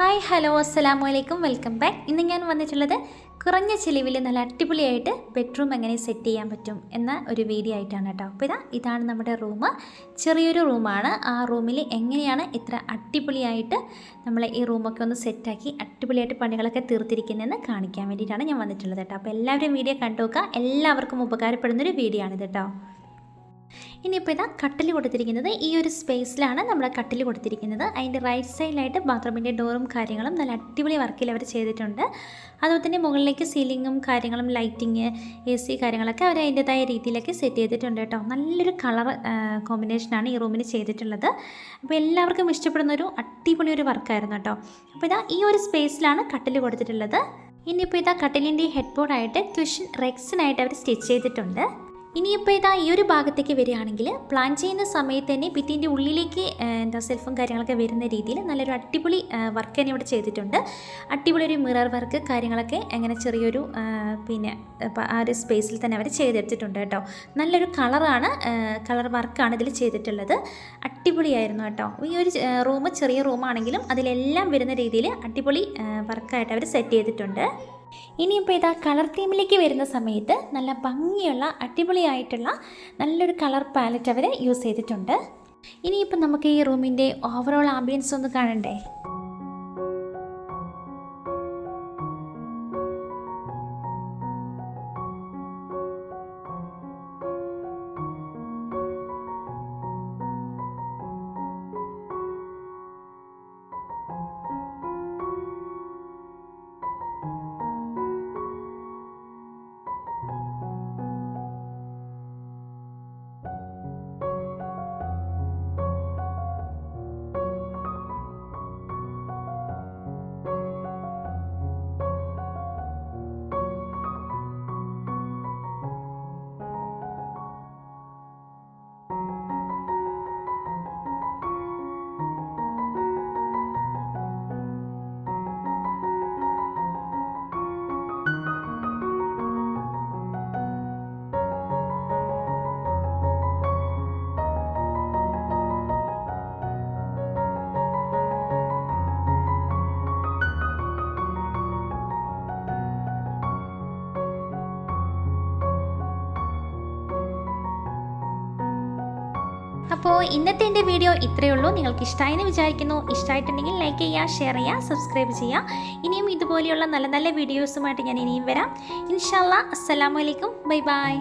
Hi hello അസ്സലാമു അലൈക്കും welcome back. ഇന്ന് ഞാൻ വന്നിട്ടുള്ളത് കുറഞ്ഞ ചിലവിൽ നല്ല അടിപൊളിയായിട്ട് ബെഡ്റൂം എങ്ങനെ സെറ്റ് ചെയ്യാൻ പറ്റും എന്ന ഒരു വീഡിയോ ആയിട്ടാണ് കേട്ടോ. അപ്പോൾ ഇതാണ് നമ്മുടെ റൂം. ചെറിയൊരു റൂമാണ്. ആ റൂമിൽ എങ്ങനെയാണ് ഇത്ര അടിപൊളിയായിട്ട് നമ്മൾ ഈ റൂമൊക്കെ ഒന്ന് സെറ്റാക്കി അടിപൊളിയായിട്ട് പണികളൊക്കെ തീർത്തിരിക്കുന്നതെന്ന് കാണിക്കാൻ വേണ്ടിയിട്ടാണ് ഞാൻ വന്നിട്ടുള്ളത് കേട്ടോ. അപ്പോൾ എല്ലാവരും വീഡിയോ കണ്ടു നോക്കുക. എല്ലാവർക്കും ഉപകാരപ്പെടുന്നൊരു വീഡിയോ ആണിത് കേട്ടോ. ഇനിയിപ്പോൾ കട്ടിൽ കൊടുത്തിരിക്കുന്നത് ഈ ഒരു സ്പേസിലാണ് നമ്മൾ കട്ടിൽ കൊടുത്തിരിക്കുന്നത്. അതിൻ്റെ റൈറ്റ് സൈഡിലായിട്ട് ബാത്റൂമിൻ്റെ ഡോറും കാര്യങ്ങളും നല്ല അടിപൊളി വർക്കിൽ അവർ ചെയ്തിട്ടുണ്ട്. അതുപോലെ തന്നെ മുകളിലേക്ക് സീലിങ്ങും കാര്യങ്ങളും ലൈറ്റിങ് AC കാര്യങ്ങളൊക്കെ അവർ അതിൻ്റെതായ രീതിയിലൊക്കെ സെറ്റ് ചെയ്തിട്ടുണ്ട് കേട്ടോ. നല്ലൊരു കളർ കോമ്പിനേഷനാണ് ഈ റൂമിന് ചെയ്തിട്ടുള്ളത്. അപ്പോൾ എല്ലാവർക്കും ഇഷ്ടപ്പെടുന്ന ഒരു അടിപൊളി ഒരു വർക്കായിരുന്നു കേട്ടോ. അപ്പോൾ ഈ ഒരു സ്പേസിലാണ് കട്ടിൽ കൊടുത്തിട്ടുള്ളത്. ഇനിയിപ്പോൾ കട്ടിലിൻ്റെ ഹെഡ് ബോർഡായിട്ട് ക്വിഷൻ റെക്സിനായിട്ട് അവർ സ്റ്റിച്ച് ചെയ്തിട്ടുണ്ട്. ഇനിയിപ്പോൾ ഈ ഒരു ഭാഗത്തേക്ക് വരികയാണെങ്കിൽ പ്ലാൻ ചെയ്യുന്ന സമയത്ത് തന്നെ ഭിത്തിൻ്റെ ഉള്ളിലേക്ക് സെൽഫും കാര്യങ്ങളൊക്കെ വരുന്ന രീതിയിൽ നല്ലൊരു അടിപൊളി വർക്ക് തന്നെ ഇവിടെ ചെയ്തിട്ടുണ്ട്. അടിപൊളി ഒരു മിറർ വർക്ക് കാര്യങ്ങളൊക്കെ അങ്ങനെ ചെറിയൊരു ആ ഒരു സ്പേസിൽ തന്നെ അവർ ചെയ്തെടുത്തിട്ടുണ്ട് കേട്ടോ. നല്ലൊരു കളർ വർക്കാണ് ഇതിൽ ചെയ്തിട്ടുള്ളത്. അടിപൊളിയായിരുന്നു കേട്ടോ. ഈ ഒരു റൂം ചെറിയ റൂമാണെങ്കിലും അതിലെല്ലാം വരുന്ന രീതിയിൽ അടിപൊളി വർക്കായിട്ട് അവർ സെറ്റ് ചെയ്തിട്ടുണ്ട്. ഇനിയിപ്പോൾ കളർ തീമിലേക്ക് വരുന്ന സമയത്ത് നല്ല ഭംഗിയുള്ള അടിപൊളിയായിട്ടുള്ള നല്ലൊരു കളർ പാലറ്റ് അവർ യൂസ് ചെയ്തിട്ടുണ്ട്. ഇനിയിപ്പോൾ നമുക്ക് ഈ റൂമിൻ്റെ ഓവറോൾ ആംബിയൻസ് ഒന്ന് കാണണ്ടേ. അപ്പോൾ ഇന്നത്തെ എൻ്റെ വീഡിയോ ഇത്രയേ ഉള്ളൂ. നിങ്ങൾക്ക് ഇഷ്ടമായെന്ന് വിചാരിക്കുന്നു. ഇഷ്ടമായിട്ടുണ്ടെങ്കിൽ ലൈക്ക് ചെയ്യുക, ഷെയർ ചെയ്യുക, സബ്സ്ക്രൈബ് ചെയ്യുക. ഇനിയും ഇതുപോലെയുള്ള നല്ല നല്ല വീഡിയോസുമായിട്ട് ഞാൻ ഇനിയും വരാം. ഇൻഷാ അല്ലാഹ്. അസ്സലാമു അലൈക്കും. Bye bye.